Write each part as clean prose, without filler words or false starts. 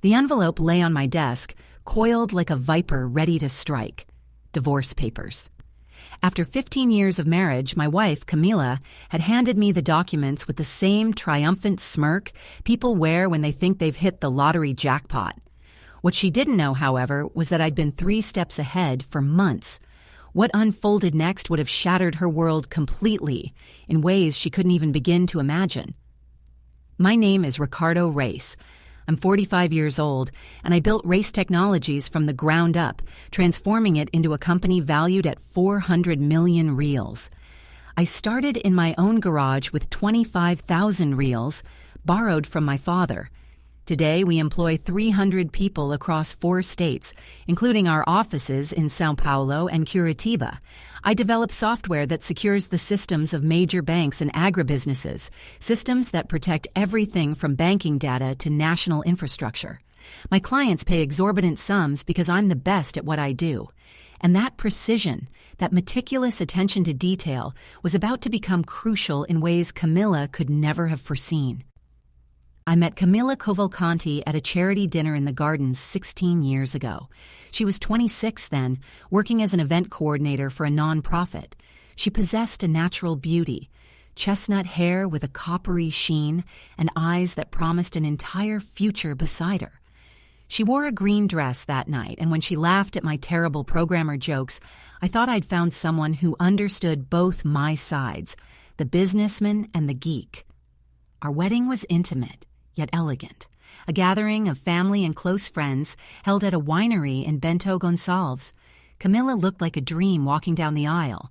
The envelope lay on my desk, coiled like a viper ready to strike. Divorce papers. After 15 years of marriage, my wife, Camila, had handed me the documents with the same triumphant smirk people wear when they think they've hit the lottery jackpot. What she didn't know, however, was that I'd been 3 steps ahead for months. What unfolded next would have shattered her world completely, in ways she couldn't even begin to imagine. My name is Ricardo Race. I'm 45 years old, and I built Race Technologies from the ground up, transforming it into a company valued at 400 million reals. I started in my own garage with 25,000 reals, borrowed from my father. Today, we employ 300 people across 4 states, including our offices in São Paulo and Curitiba. I develop software that secures the systems of major banks and agribusinesses, systems that protect everything from banking data to national infrastructure. My clients pay exorbitant sums because I'm the best at what I do. And that precision, that meticulous attention to detail, was about to become crucial in ways Camilla could never have foreseen. I met Camilla Cavalcanti at a charity dinner in the Gardens 16 years ago. She was 26 then, working as an event coordinator for a nonprofit. She possessed a natural beauty, chestnut hair with a coppery sheen, and eyes that promised an entire future beside her. She wore a green dress that night, and when she laughed at my terrible programmer jokes, I thought I'd found someone who understood both my sides, the businessman and the geek. Our wedding was intimate, yet elegant, a gathering of family and close friends held at a winery in Bento Gonçalves. Camilla looked like a dream walking down the aisle.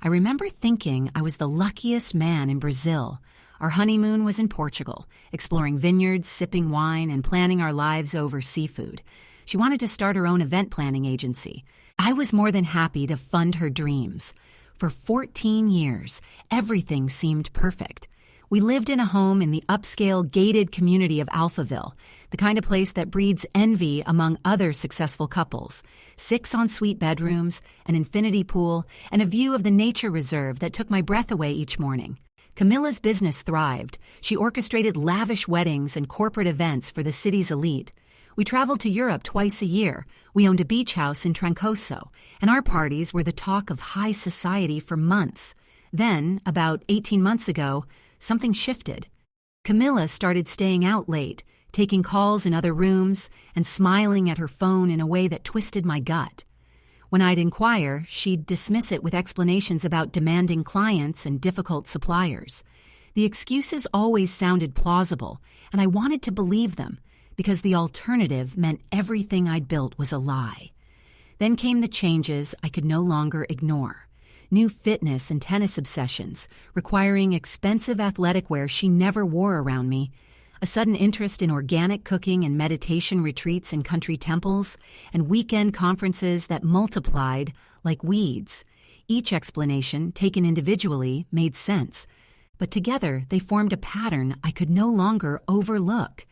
I remember thinking I was the luckiest man in Brazil. Our honeymoon was in Portugal, exploring vineyards, sipping wine, and planning our lives over seafood. She wanted to start her own event planning agency. I was more than happy to fund her dreams. For 14 years, everything seemed perfect. We lived in a home in the upscale, gated community of Alphaville, the kind of place that breeds envy among other successful couples. 6 ensuite bedrooms, an infinity pool, and a view of the nature reserve that took my breath away each morning. Camilla's business thrived. She orchestrated lavish weddings and corporate events for the city's elite. We traveled to Europe twice a year. We owned a beach house in Trancoso, and our parties were the talk of high society for months. Then, about 18 months ago, something shifted. Camilla started staying out late, taking calls in other rooms, and smiling at her phone in a way that twisted my gut. When I'd inquire, she'd dismiss it with explanations about demanding clients and difficult suppliers. The excuses always sounded plausible, and I wanted to believe them, because the alternative meant everything I'd built was a lie. Then came the changes I could no longer ignore. New fitness and tennis obsessions, requiring expensive athletic wear she never wore around me, a sudden interest in organic cooking and meditation retreats in country temples, and weekend conferences that multiplied like weeds. Each explanation, taken individually, made sense, but together they formed a pattern I could no longer overlook.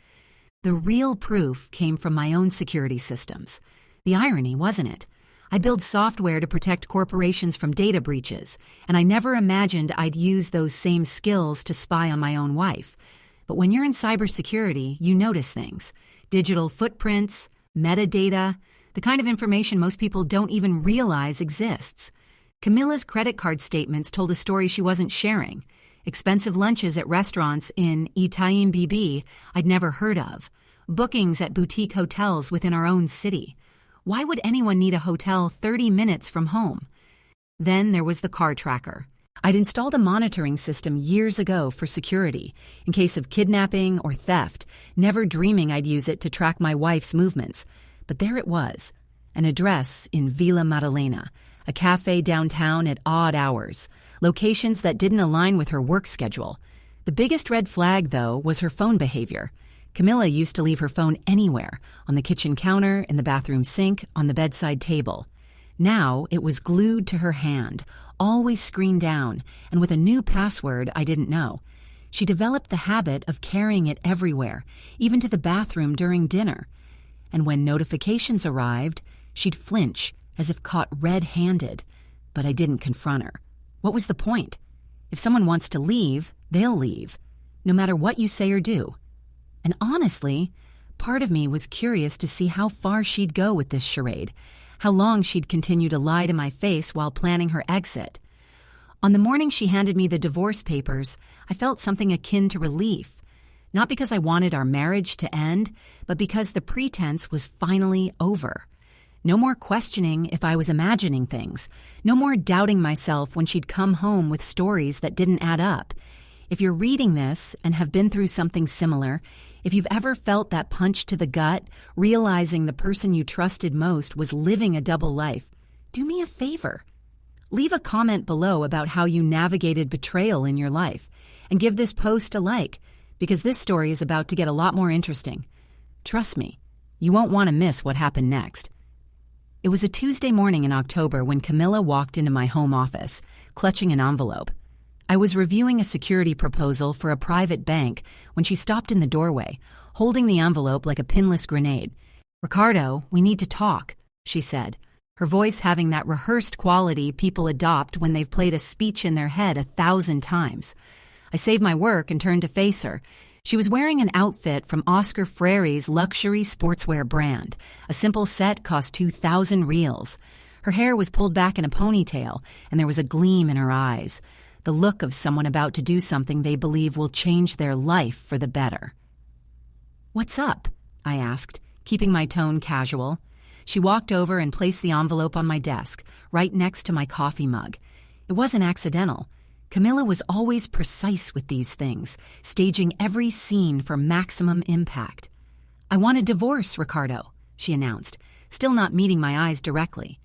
The real proof came from my own security systems. The irony, wasn't it? I build software to protect corporations from data breaches, and I never imagined I'd use those same skills to spy on my own wife. But when you're in cybersecurity, you notice things. Digital footprints, metadata, the kind of information most people don't even realize exists. Camilla's credit card statements told a story she wasn't sharing. Expensive lunches at restaurants in Itaim Bibi I'd never heard of. Bookings at boutique hotels within our own city. Why would anyone need a hotel 30 minutes from home? Then there was the car tracker. I'd installed a monitoring system years ago for security, in case of kidnapping or theft, never dreaming I'd use it to track my wife's movements. But there it was, an address in Vila Madalena, a cafe downtown at odd hours, locations that didn't align with her work schedule. The biggest red flag, though, was her phone behavior. Camilla used to leave her phone anywhere, on the kitchen counter, in the bathroom sink, on the bedside table. Now it was glued to her hand, always screened down, and with a new password I didn't know. She developed the habit of carrying it everywhere, even to the bathroom during dinner. And when notifications arrived, she'd flinch, as if caught red-handed. But I didn't confront her. What was the point? If someone wants to leave, they'll leave, no matter what you say or do. And honestly, Part of me was curious to see how far she'd go with this charade, how long she'd continue to lie to my face while planning her exit. On the morning she handed me the divorce papers, I felt something akin to relief. Not because I wanted our marriage to end, but because the pretense was finally over. No more questioning if I was imagining things. No more doubting myself when she'd come home with stories that didn't add up. If you're reading this and have been through something similar, if you've ever felt that punch to the gut, realizing the person you trusted most was living a double life, do me a favor. Leave a comment below about how you navigated betrayal in your life, and give this post a like, because this story is about to get a lot more interesting. Trust me, you won't want to miss what happened next. It was a Tuesday morning in October when Camilla walked into my home office, clutching an envelope. I was reviewing a security proposal for a private bank when she stopped in the doorway, holding the envelope like a pinless grenade. "Ricardo, we need to talk," she said, her voice having that rehearsed quality people adopt when they've played a speech in their head 1,000 times. I saved my work and turned to face her. She was wearing an outfit from Oscar Frerie's luxury sportswear brand. A simple set cost 2,000 reals. Her hair was pulled back in a ponytail, and there was a gleam in her eyes, the look of someone about to do something they believe will change their life for the better. "What's up?" I asked, keeping my tone casual. She walked over and placed the envelope on my desk, right next to my coffee mug. It wasn't accidental. Camilla was always precise with these things, staging every scene for maximum impact. "I want a divorce, Ricardo," she announced, still not meeting my eyes directly.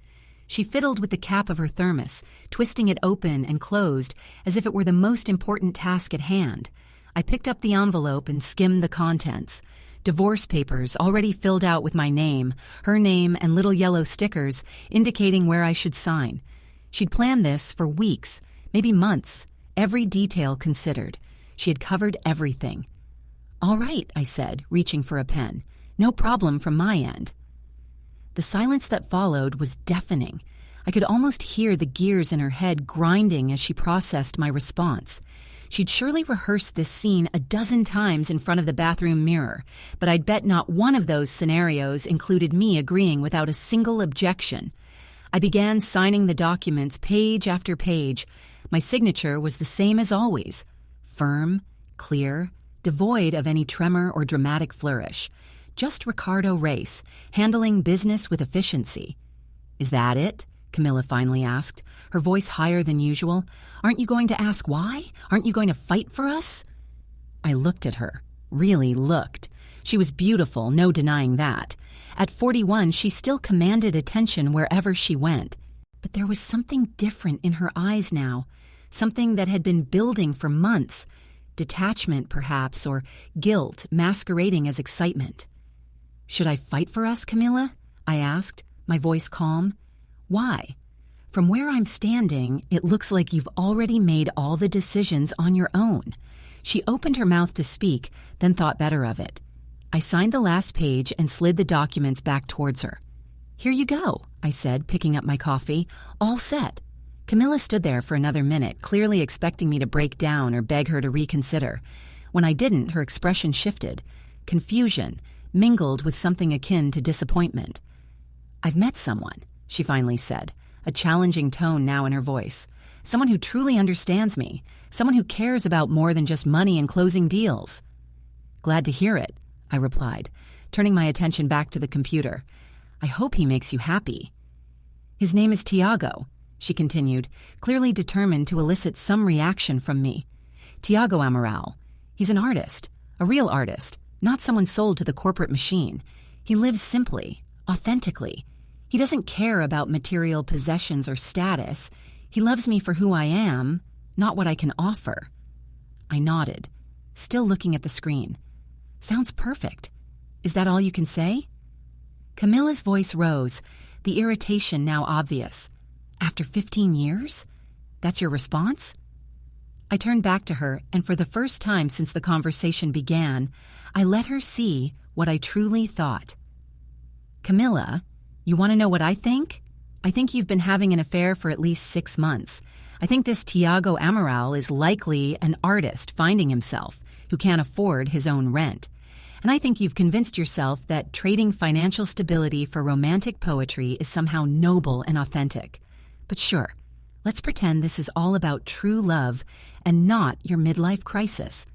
She fiddled with the cap of her thermos, twisting it open and closed as if it were the most important task at hand. I picked up the envelope and skimmed the contents. Divorce papers already filled out with my name, her name, and little yellow stickers indicating where I should sign. She'd planned this for weeks, maybe months, every detail considered. She had covered everything. "All right," I said, reaching for a pen. "No problem from my end." The silence that followed was deafening. I could almost hear the gears in her head grinding as she processed my response. She'd surely rehearsed this scene 12 times in front of the bathroom mirror, but I'd bet not one of those scenarios included me agreeing without a single objection. I began signing the documents page after page. My signature was the same as always, firm, clear, devoid of any tremor or dramatic flourish. Just Ricardo Race, handling business with efficiency. "Is that it?" Camilla finally asked, her voice higher than usual. "Aren't you going to ask why? Aren't you going to fight for us?" I looked at her, really looked. She was beautiful, no denying that. At 41, she still commanded attention wherever she went. But there was something different in her eyes now, something that had been building for months. Detachment, perhaps, or guilt masquerading as excitement. "Should I fight for us, Camilla?" I asked, my voice calm. "Why? From where I'm standing, it looks like you've already made all the decisions on your own." She opened her mouth to speak, then thought better of it. I signed the last page and slid the documents back towards her. "Here you go," I said, picking up my coffee. "All set." Camilla stood there for another minute, clearly expecting me to break down or beg her to reconsider. When I didn't, her expression shifted. Confusion, mingled with something akin to disappointment. "I've met someone," she finally said, a challenging tone now in her voice. "Someone who truly understands me, someone who cares about more than just money and closing deals." "Glad to hear it," I replied, turning my attention back to the computer. "I hope he makes you happy." "His name is Tiago," she continued, clearly determined to elicit some reaction from me. "Tiago Amaral. He's an artist, a real artist. Not someone sold to the corporate machine. He lives simply, authentically. He doesn't care about material possessions or status. He loves me for who I am, not what I can offer." I nodded, still looking at the screen. "Sounds perfect. Is that all you can say?" Camilla's voice rose, the irritation now obvious. "After 15 years? That's your response?" I turned back to her, and for the first time since the conversation began, I let her see what I truly thought. "Camilla, you want to know what I think? I think you've been having an affair for at least 6 months. I think this Tiago Amaral is likely an artist finding himself, who can't afford his own rent. And I think you've convinced yourself that trading financial stability for romantic poetry is somehow noble and authentic. But sure, let's pretend this is all about true love and not your midlife crisis.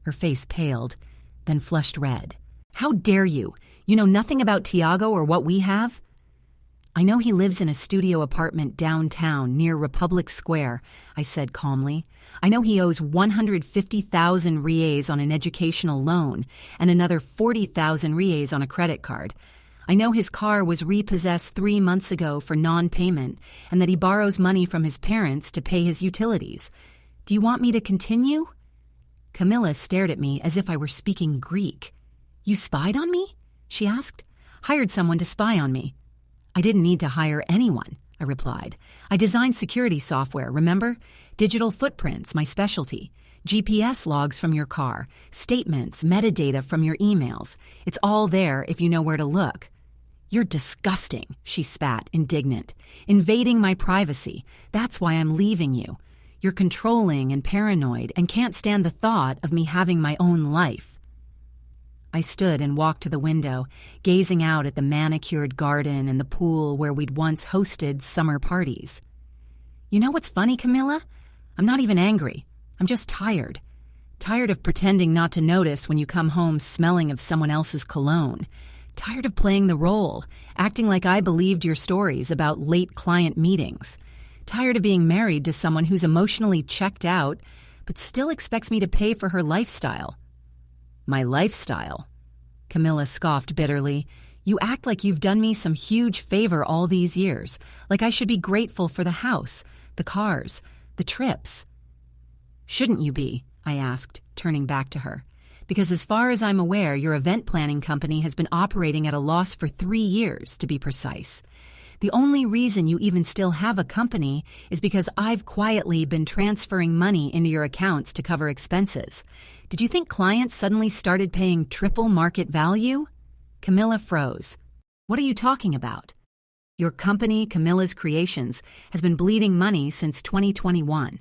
Her face paled, then flushed red. How dare you? You know nothing about Tiago or what we have? I know he lives in a studio apartment downtown near Republic Square, I said calmly. I know he owes 150,000 reais on an educational loan and another 40,000 reais on a credit card. I know his car was repossessed 3 months ago for non-payment and that he borrows money from his parents to pay his utilities. Do you want me to continue? Camilla stared at me as if I were speaking Greek. You spied on me? She asked. Hired someone to spy on me. I didn't need to hire anyone, I replied. I designed security software, remember? Digital footprints, my specialty. GPS logs from your car, statements, metadata from your emails. It's all there if you know where to look. You're disgusting, she spat, indignant. Invading my privacy. That's why I'm leaving you. You're controlling and paranoid and can't stand the thought of me having my own life. I stood and walked to the window, gazing out at the manicured garden and the pool where we'd once hosted summer parties. You know what's funny, Camilla? I'm not even angry. I'm just tired. Tired of pretending not to notice when you come home smelling of someone else's cologne. Tired of playing the role, acting like I believed your stories about late client meetings. Tired of being married to someone who's emotionally checked out, but still expects me to pay for her lifestyle. My lifestyle? Camilla scoffed bitterly. You act like you've done me some huge favor all these years, like I should be grateful for the house, the cars, the trips. Shouldn't you be? I asked, turning back to her. Because as far as I'm aware, your event planning company has been operating at a loss for 3 years, to be precise. The only reason you even still have a company is because I've quietly been transferring money into your accounts to cover expenses. Did you think clients suddenly started paying triple market value? Camilla froze. What are you talking about? Your company, Camilla's Creations, has been bleeding money since 2021.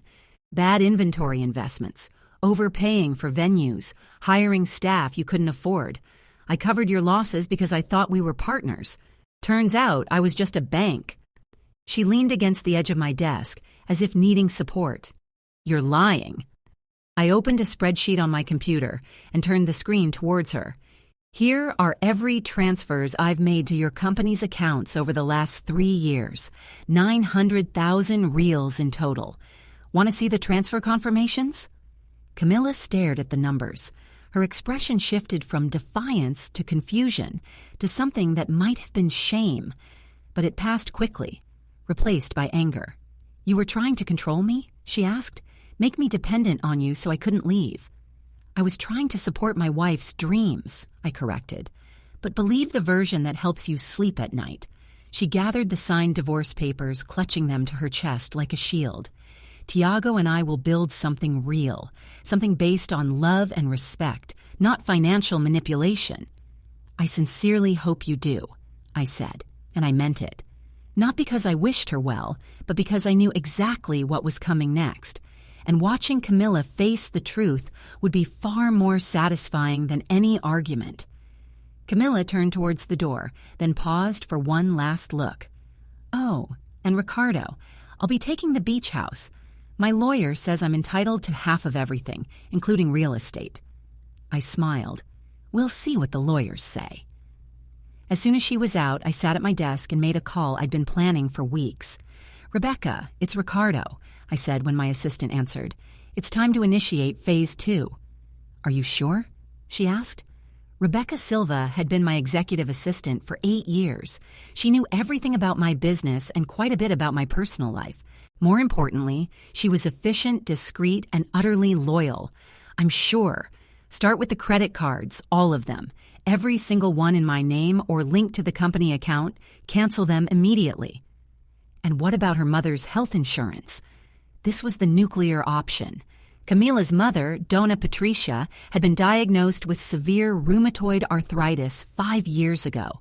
Bad inventory investments, overpaying for venues, hiring staff you couldn't afford. I covered your losses because I thought we were partners. Turns out I was just a bank. She leaned against the edge of my desk, as if needing support. You're lying. I opened a spreadsheet on my computer and turned the screen towards her. Here are every transfers I've made to your company's accounts over the last 3 years. 900,000 reals in total. Want to see the transfer confirmations? Camilla stared at the numbers. Her expression shifted from defiance to confusion, to something that might have been shame, but it passed quickly, replaced by anger. You were trying to control me? She asked. Make me dependent on you so I couldn't leave. I was trying to support my wife's dreams, I corrected. But believe the version that helps you sleep at night. She gathered the signed divorce papers, clutching them to her chest like a shield. Tiago and I will build something real, something based on love and respect, not financial manipulation. I sincerely hope you do, I said, and I meant it. Not because I wished her well, but because I knew exactly what was coming next. And watching Camilla face the truth would be far more satisfying than any argument. Camilla turned towards the door, then paused for one last look. Oh, and Ricardo, I'll be taking the beach house. My lawyer says I'm entitled to half of everything, including real estate. I smiled. We'll see what the lawyers say. As soon as she was out, I sat at my desk and made a call I'd been planning for weeks. Rebecca, it's Ricardo, I said when my assistant answered. It's time to initiate phase 2. Are you sure? She asked. Rebecca Silva had been my executive assistant for 8 years. She knew everything about my business and quite a bit about my personal life. More importantly, she was efficient, discreet, and utterly loyal. I'm sure. Start with the credit cards, all of them. Every single one in my name or linked to the company account. Cancel them immediately. And what about her mother's health insurance? This was the nuclear option. Camila's mother, Dona Patricia, had been diagnosed with severe rheumatoid arthritis 5 years ago.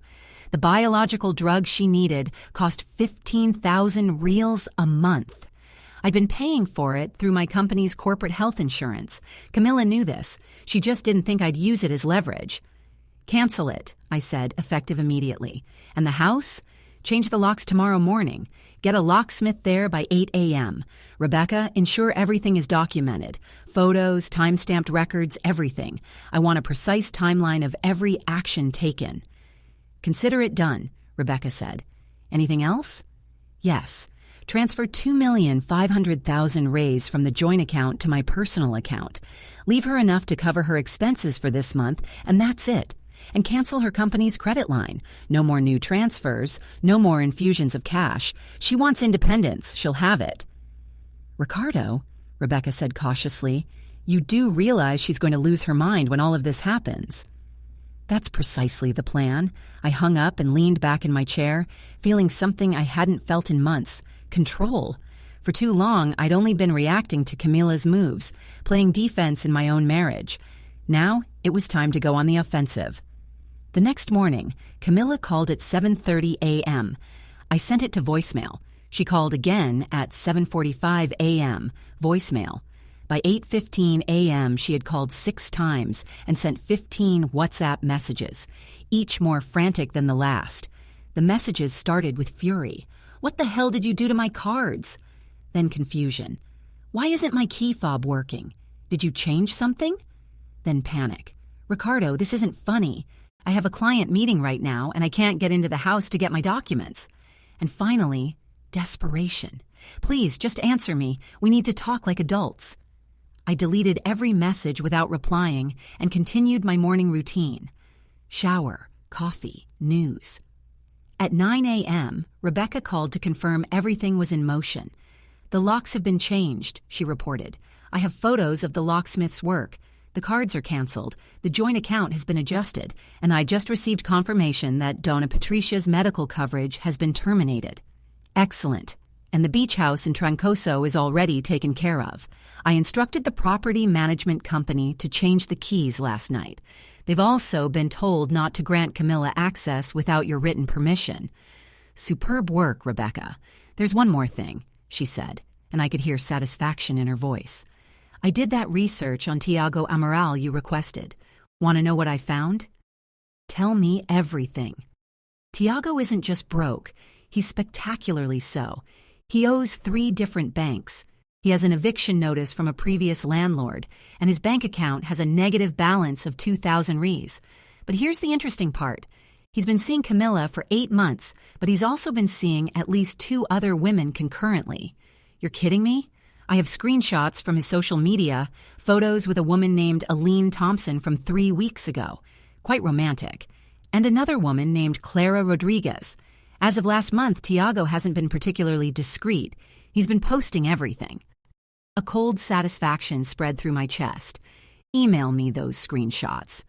The biological drug she needed cost 15,000 reals a month. I'd been paying for it through my company's corporate health insurance. Camilla knew this. She just didn't think I'd use it as leverage. Cancel it, I said, effective immediately. And the house? Change the locks tomorrow morning. Get a locksmith there by 8 a.m. Rebecca, ensure everything is documented. Photos, time-stamped records, everything. I want a precise timeline of every action taken. Consider it done, Rebecca said. Anything else? Yes. Transfer $2,500,000 raised from the joint account to my personal account. Leave her enough to cover her expenses for this month, and that's it. And cancel her company's credit line. No more new transfers, no more infusions of cash. She wants independence. She'll have it. Ricardo, Rebecca said cautiously, you do realize she's going to lose her mind when all of this happens. That's precisely the plan. I hung up and leaned back in my chair, feeling something I hadn't felt in months. Control. For too long, I'd only been reacting to Camila's moves, playing defense in my own marriage. Now, it was time to go on the offensive. The next morning, Camilla called at 7:30 a.m. I sent it to voicemail. She called again at 7:45 a.m., voicemail. By 8:15 a.m., she had called 6 times and sent 15 WhatsApp messages, each more frantic than the last. The messages started with fury. What the hell did you do to my cards? Then confusion. Why isn't my key fob working? Did you change something? Then panic. Ricardo, this isn't funny. I have a client meeting right now, and I can't get into the house to get my documents. And finally, desperation. Please, just answer me. We need to talk like adults. I deleted every message without replying and continued my morning routine. Shower, coffee, news. At 9 a.m., Rebecca called to confirm everything was in motion. The locks have been changed, she reported. I have photos of the locksmith's work. The cards are canceled, the joint account has been adjusted, and I just received confirmation that Donna Patricia's medical coverage has been terminated. Excellent. And the beach house in Trancoso is already taken care of. I instructed the property management company to change the keys last night. They've also been told not to grant Camilla access without your written permission. Superb work, Rebecca. There's one more thing, she said, and I could hear satisfaction in her voice. I did that research on Tiago Amaral you requested. Want to know what I found? Tell me everything. Tiago isn't just broke. He's spectacularly so. He owes 3 different banks. He has an eviction notice from a previous landlord, and his bank account has a negative balance of 2,000 Rs. But here's the interesting part. He's been seeing Camilla for 8 months, but he's also been seeing at least 2 other women concurrently. You're kidding me? I have screenshots from his social media, photos with a woman named Aline Thompson from 3 weeks ago. Quite romantic. And another woman named Clara Rodriguez. As of last month, Tiago hasn't been particularly discreet. He's been posting everything. A cold satisfaction spread through my chest. Email me those screenshots.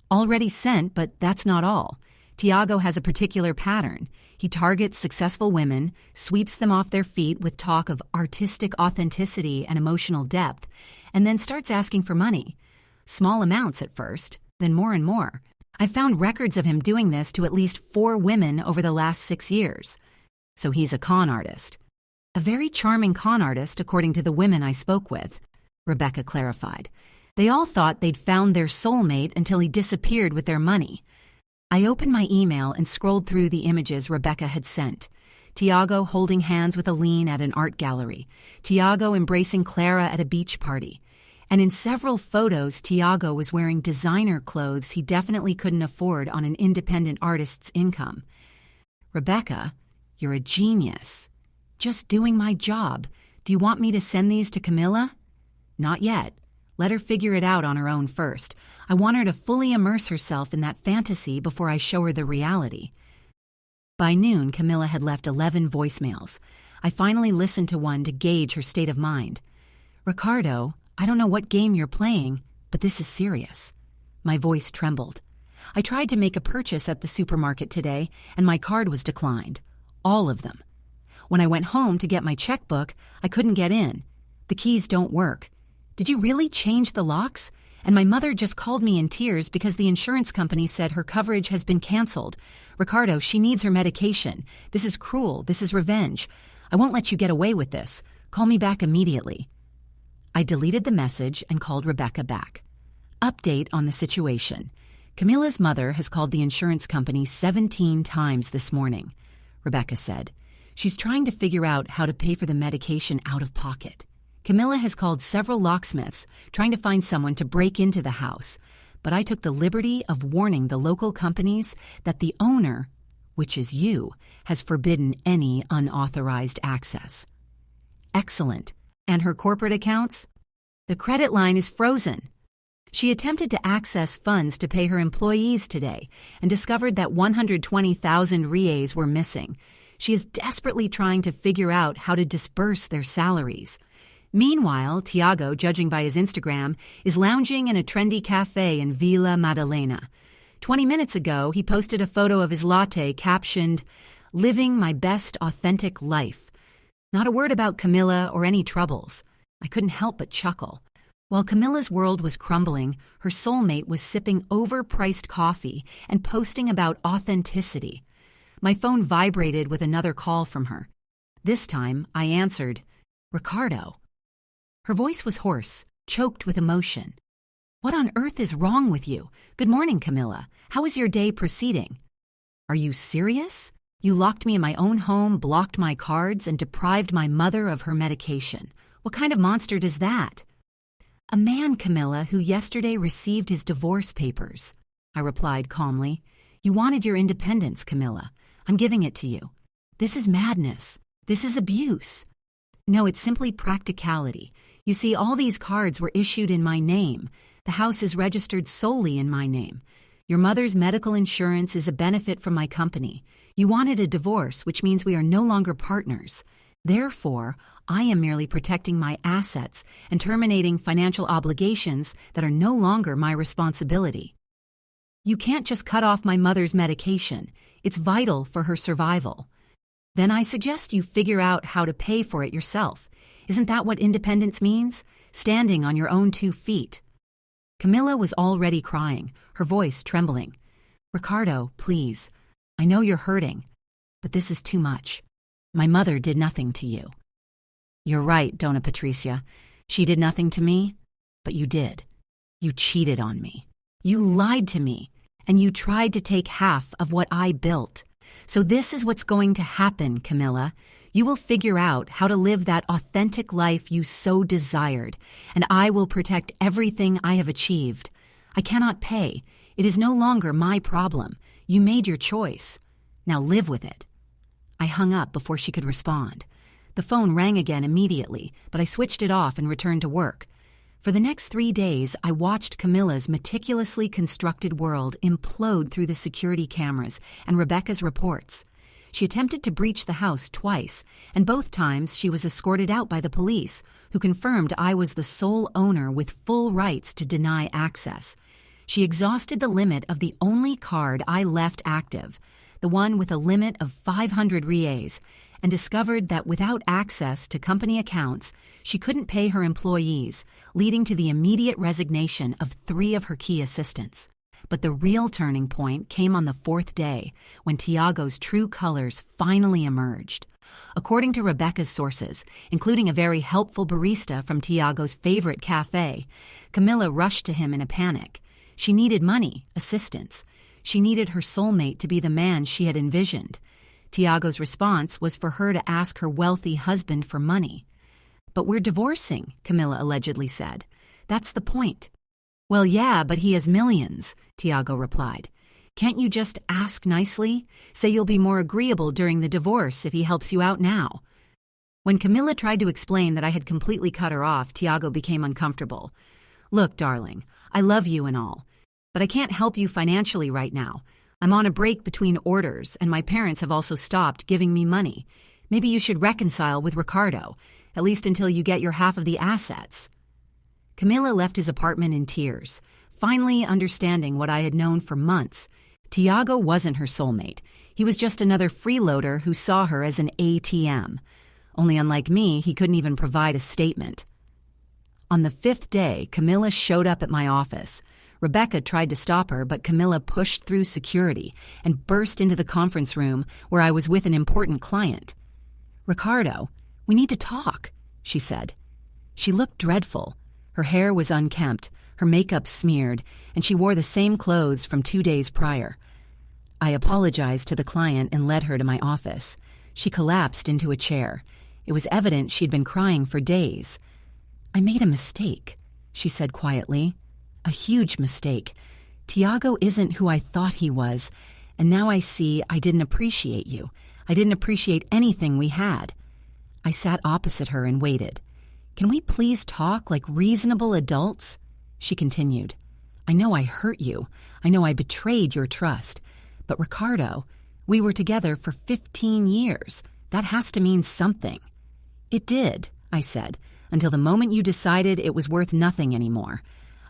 Already sent, but that's not all. Tiago has a particular pattern. He targets successful women, sweeps them off their feet with talk of artistic authenticity and emotional depth, and then starts asking for money. Small amounts at first, then more and more. I've found records of him doing this to at least 4 women over the last 6 years. So he's a con artist. A very charming con artist, according to the women I spoke with, Rebecca clarified. They all thought they'd found their soulmate until he disappeared with their money. I opened my email and scrolled through the images Rebecca had sent. Tiago holding hands with Aline at an art gallery. Tiago embracing Clara at a beach party. And in several photos, Tiago was wearing designer clothes he definitely couldn't afford on an independent artist's income. Rebecca, you're a genius. Just doing my job. Do you want me to send these to Camilla? Not yet. Let her figure it out on her own first. I want her to fully immerse herself in that fantasy before I show her the reality. By noon, Camilla had left 11 voicemails. I finally listened to one to gauge her state of mind. Ricardo, I don't know what game you're playing, but this is serious. My voice trembled. I tried to make a purchase at the supermarket today, and my card was declined. All of them. When I went home to get my checkbook, I couldn't get in. The keys don't work. Did you really change the locks? And my mother just called me in tears because the insurance company said her coverage has been canceled. Ricardo, she needs her medication. This is cruel. This is revenge. I won't let you get away with this. Call me back immediately. I deleted the message and called Rebecca back. Update on the situation. Camilla's mother has called the insurance company 17 times this morning, Rebecca said. She's trying to figure out how to pay for the medication out of pocket. Camilla has called several locksmiths, trying to find someone to break into the house, but I took the liberty of warning the local companies that the owner, which is you, has forbidden any unauthorized access. Excellent. And her corporate accounts? The credit line is frozen. She attempted to access funds to pay her employees today and discovered that 120,000 reais were missing. She is desperately trying to figure out how to disburse their salaries. Meanwhile, Tiago, judging by his Instagram, is lounging in a trendy cafe in Vila Madalena. 20 minutes ago, he posted a photo of his latte captioned, "Living my best authentic life." Not a word about Camilla or any troubles. I couldn't help but chuckle. While Camilla's world was crumbling, her soulmate was sipping overpriced coffee and posting about authenticity. My phone vibrated with another call from her. This time, I answered, "Ricardo." Her voice was hoarse, choked with emotion. "What on earth is wrong with you? Good morning, Camilla. How is your day proceeding?" "Are you serious? You locked me in my own home, blocked my cards, and deprived my mother of her medication. What kind of monster does that?" "A man, Camilla, who yesterday received his divorce papers," I replied calmly. "You wanted your independence, Camilla. I'm giving it to you. This is madness. This is abuse." "No, it's simply practicality. You see, all these cards were issued in my name. The house is registered solely in my name. Your mother's medical insurance is a benefit from my company. You wanted a divorce, which means we are no longer partners. Therefore, I am merely protecting my assets and terminating financial obligations that are no longer my responsibility. You can't just cut off my mother's medication. It's vital for her survival. Then I suggest you figure out how to pay for it yourself. Isn't that what independence means? Standing on your own 2 feet. Camilla was already crying, her voice trembling. "Ricardo, please. I know you're hurting, but this is too much. My mother did nothing to you." "You're right, Dona Patricia. She did nothing to me, but you did. You cheated on me. You lied to me, and you tried to take half of what I built. So this is what's going to happen, Camilla. You will figure out how to live that authentic life you so desired, and I will protect everything I have achieved. I cannot pay. It is no longer my problem. You made your choice. Now live with it." I hung up before she could respond. The phone rang again immediately, but I switched it off and returned to work. For the next 3 days, I watched Camilla's meticulously constructed world implode through the security cameras and Rebecca's reports. She attempted to breach the house twice, and both times she was escorted out by the police, who confirmed I was the sole owner with full rights to deny access. She exhausted the limit of the only card I left active, the one with a limit of 500 reais, and discovered that without access to company accounts, she couldn't pay her employees, leading to the immediate resignation of 3 of her key assistants. But the real turning point came on the 4th day, when Tiago's true colors finally emerged. According to Rebecca's sources, including a very helpful barista from Tiago's favorite cafe, Camilla rushed to him in a panic. She needed money, assistance. She needed her soulmate to be the man she had envisioned. Tiago's response was for her to ask her wealthy husband for money. "But we're divorcing," Camilla allegedly said. "That's the point." "Well, yeah, but he has millions," Tiago replied. "Can't you just ask nicely? Say you'll be more agreeable during the divorce if he helps you out now." When Camilla tried to explain that I had completely cut her off, Tiago became uncomfortable. "Look, darling, I love you and all, but I can't help you financially right now. I'm on a break between orders, and my parents have also stopped giving me money. Maybe you should reconcile with Ricardo, at least until you get your half of the assets." Camilla left his apartment in tears, finally understanding what I had known for months. Tiago wasn't her soulmate. He was just another freeloader who saw her as an ATM. Only unlike me, he couldn't even provide a statement. On the 5th day, Camilla showed up at my office. Rebecca tried to stop her, but Camilla pushed through security and burst into the conference room where I was with an important client. "Ricardo, we need to talk," she said. She looked dreadful. Her hair was unkempt, her makeup smeared, and she wore the same clothes from 2 days prior. I apologized to the client and led her to my office. She collapsed into a chair. It was evident she'd been crying for days. "I made a mistake," she said quietly. "A huge mistake. Tiago isn't who I thought he was, and now I see I didn't appreciate you. I didn't appreciate anything we had." I sat opposite her and waited. "Can we please talk like reasonable adults?" She continued. "I know I hurt you. I know I betrayed your trust. But Ricardo, we were together for 15 years. That has to mean something." "It did," I said, "until the moment you decided it was worth nothing anymore.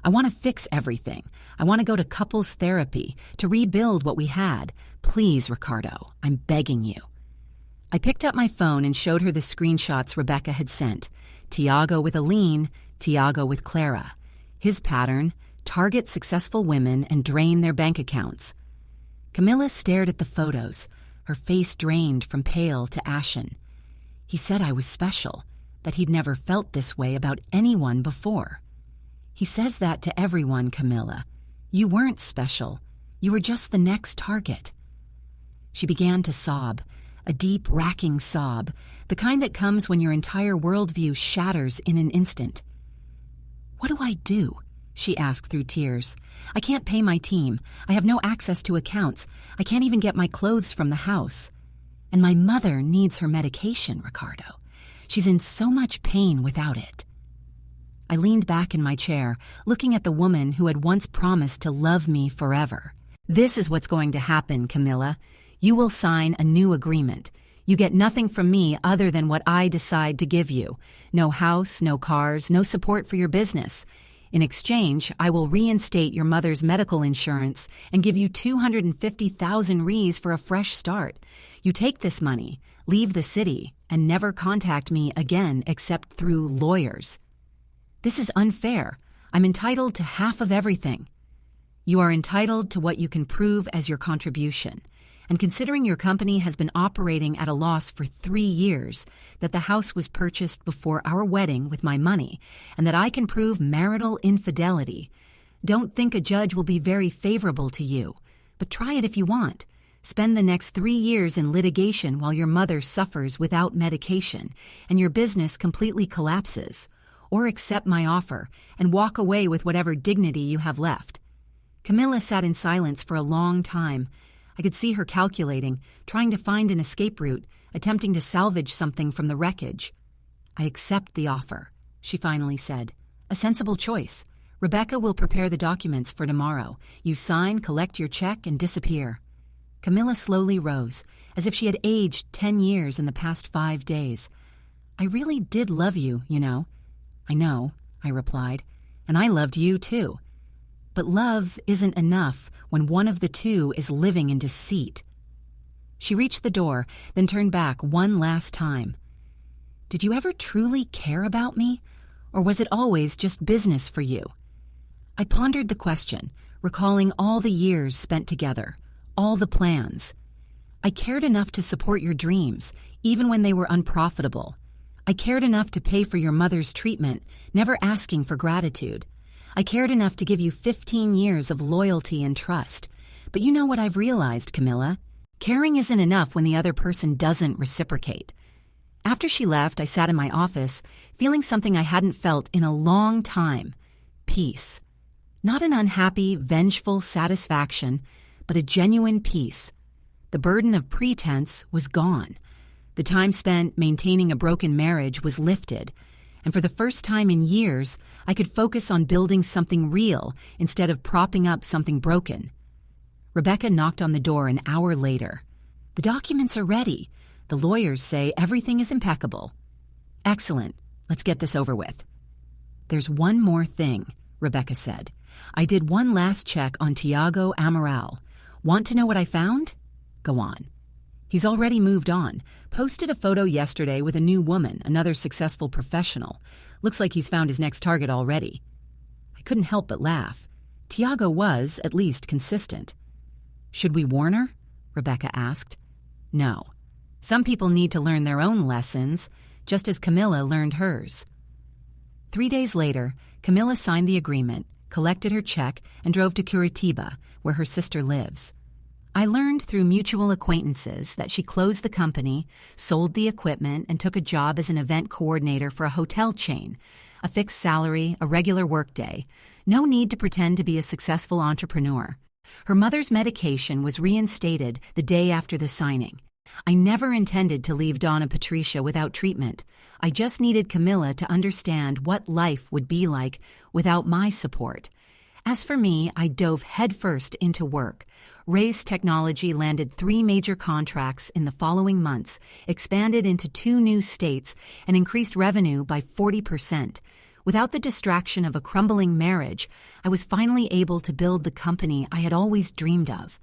I want to fix everything. I want to go to couples therapy, to rebuild what we had. Please, Ricardo, I'm begging you." I picked up my phone and showed her the screenshots Rebecca had sent. Tiago with Aline, Tiago with Clara. His pattern: target successful women and drain their bank accounts. Camilla stared at the photos, her face drained from pale to ashen. "He said I was special, that he'd never felt this way about anyone before." "He says that to everyone, Camilla. You weren't special. You were just the next target." She began to sob, a deep, racking sob, the kind that comes when your entire worldview shatters in an instant. "What do I do?" she asked through tears. "I can't pay my team. I have no access to accounts. I can't even get my clothes from the house. And my mother needs her medication, Ricardo. She's in so much pain without it." I leaned back in my chair, looking at the woman who had once promised to love me forever. "This is what's going to happen, Camilla. You will sign a new agreement. You get nothing from me other than what I decide to give you. No house, no cars, no support for your business. In exchange, I will reinstate your mother's medical insurance and give you 250,000 Ries for a fresh start. You take this money, leave the city, and never contact me again except through lawyers. This is unfair. I'm entitled to half of everything." "You are entitled to what you can prove as your contribution. And considering your company has been operating at a loss for 3 years, that the house was purchased before our wedding with my money, and that I can prove marital infidelity, don't think a judge will be very favorable to you. But try it if you want. Spend the next 3 years in litigation while your mother suffers without medication, and your business completely collapses. Or accept my offer and walk away with whatever dignity you have left." Camilla sat in silence for a long time. I could see her calculating, trying to find an escape route, attempting to salvage something from the wreckage. "I accept the offer," she finally said. "A sensible choice. Rebecca will prepare the documents for tomorrow. You sign, collect your check, and disappear." Camilla slowly rose, as if she had aged 10 years in the past 5 days. "I really did love you, you know." "I know," I replied, "and I loved you too. But love isn't enough when one of the two is living in deceit." She reached the door, then turned back one last time. "Did you ever truly care about me, or was it always just business for you?" I pondered the question, recalling all the years spent together, all the plans. "I cared enough to support your dreams, even when they were unprofitable. I cared enough to pay for your mother's treatment, never asking for gratitude. I cared enough to give you 15 years of loyalty and trust. But you know what I've realized, Camilla? Caring isn't enough when the other person doesn't reciprocate." After she left, I sat in my office, feeling something I hadn't felt in a long time: peace. Not an unhappy, vengeful satisfaction, but a genuine peace. The burden of pretense was gone. The time spent maintaining a broken marriage was lifted, and for the first time in years, I could focus on building something real instead of propping up something broken. Rebecca knocked on the door an hour later. "The documents are ready. The lawyers say everything is impeccable." "Excellent. Let's get this over with." "There's one more thing," Rebecca said. "I did one last check on Tiago Amaral. Want to know what I found? Go on." He's already moved on. Posted a photo yesterday with a new woman, another successful professional. Looks like he's found his next target already. I couldn't help but laugh. Tiago was, at least, consistent. "Should we warn her?" Rebecca asked. "No. Some people need to learn their own lessons, just as Camilla learned hers." 3 days later, Camilla signed the agreement, collected her check, and drove to Curitiba, where her sister lives. I learned through mutual acquaintances that she closed the company, sold the equipment, and took a job as an event coordinator for a hotel chain. A fixed salary, a regular workday. No need to pretend to be a successful entrepreneur. Her mother's medication was reinstated the day after the signing. I never intended to leave Dawn and Patricia without treatment. I just needed Camilla to understand what life would be like without my support. As for me, I dove headfirst into work. Ray's Technology landed 3 major contracts in the following months, expanded into 2 new states, and increased revenue by 40%. Without the distraction of a crumbling marriage, I was finally able to build the company I had always dreamed of.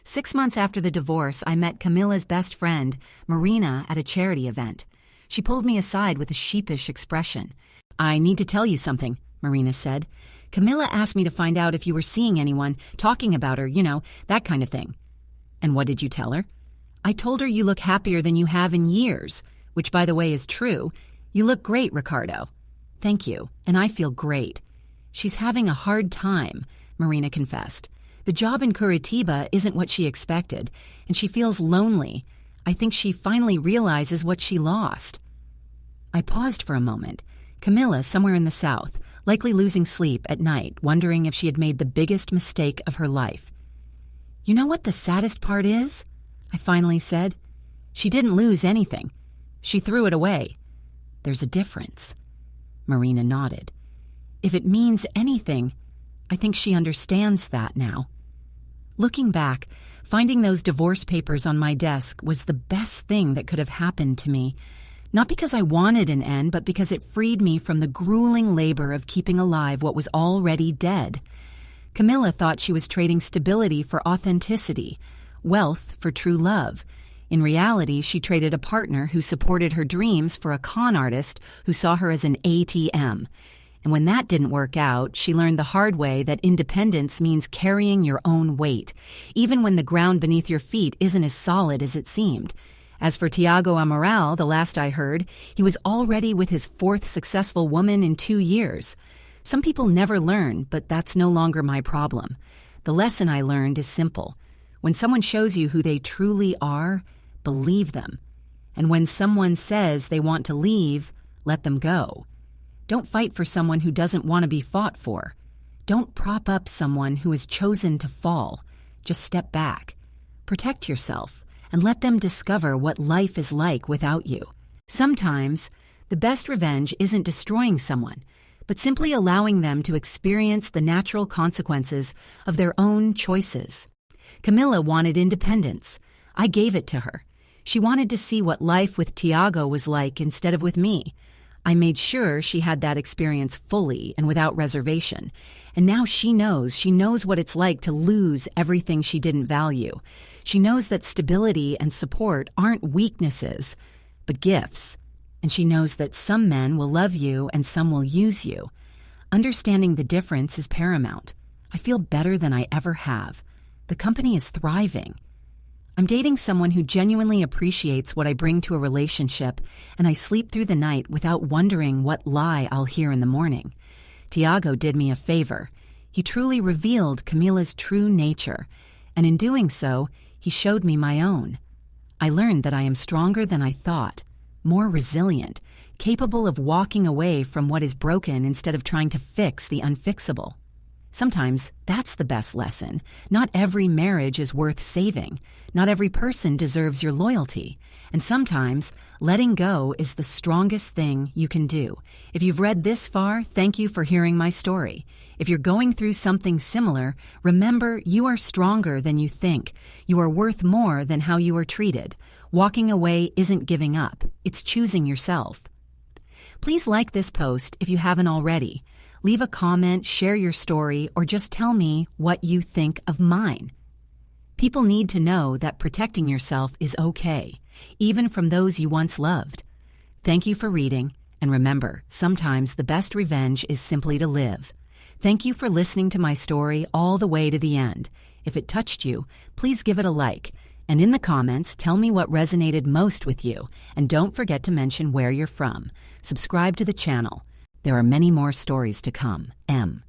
6 months after the divorce, I met Camilla's best friend, Marina, at a charity event. She pulled me aside with a sheepish expression. "I need to tell you something," Marina said. "Camilla asked me to find out if you were seeing anyone, talking about her, that kind of thing." "And what did you tell her?" "I told her you look happier than you have in years," which, by the way, is true. "You look great, Ricardo." "Thank you, and I feel great." "She's having a hard time," Marina confessed. "The job in Curitiba isn't what she expected, and she feels lonely. I think she finally realizes what she lost." I paused for a moment. Camilla, somewhere in the South, likely losing sleep at night, wondering if she had made the biggest mistake of her life. "You know what the saddest part is?" I finally said. "She didn't lose anything. She threw it away. There's a difference." Marina nodded. "If it means anything, I think she understands that now." Looking back, finding those divorce papers on my desk was the best thing that could have happened to me. Not because I wanted an end, but because it freed me from the grueling labor of keeping alive what was already dead. Camilla thought she was trading stability for authenticity, wealth for true love. In reality, she traded a partner who supported her dreams for a con artist who saw her as an ATM. And when that didn't work out, she learned the hard way that independence means carrying your own weight, even when the ground beneath your feet isn't as solid as it seemed. As for Tiago Amaral, the last I heard, he was already with his 4th successful woman in 2 years. Some people never learn, but that's no longer my problem. The lesson I learned is simple. When someone shows you who they truly are, believe them. And when someone says they want to leave, let them go. Don't fight for someone who doesn't want to be fought for. Don't prop up someone who has chosen to fall. Just step back. Protect yourself and let them discover what life is like without you. Sometimes, the best revenge isn't destroying someone, but simply allowing them to experience the natural consequences of their own choices. Camilla wanted independence. I gave it to her. She wanted to see what life with Tiago was like instead of with me. I made sure she had that experience fully and without reservation. And now she knows what it's like to lose everything she didn't value. She knows that stability and support aren't weaknesses, but gifts. And she knows that some men will love you and some will use you. Understanding the difference is paramount. I feel better than I ever have. The company is thriving. I'm dating someone who genuinely appreciates what I bring to a relationship, and I sleep through the night without wondering what lie I'll hear in the morning. Tiago did me a favor. He truly revealed Camilla's true nature, and in doing so, he showed me my own. I learned that I am stronger than I thought, more resilient, capable of walking away from what is broken instead of trying to fix the unfixable. Sometimes that's the best lesson. Not every marriage is worth saving. Not every person deserves your loyalty. And sometimes letting go is the strongest thing you can do. If you've read this far, thank you for hearing my story. If you're going through something similar, remember you are stronger than you think. You are worth more than how you are treated. Walking away isn't giving up. It's choosing yourself. Please like this post if you haven't already. Leave a comment, share your story, or just tell me what you think of mine. People need to know that protecting yourself is okay, even from those you once loved. Thank you for reading, and remember, sometimes the best revenge is simply to live. Thank you for listening to my story all the way to the end. If it touched you, please give it a like, and in the comments, tell me what resonated most with you, and don't forget to mention where you're from. Subscribe to the channel. There are many more stories to come. M.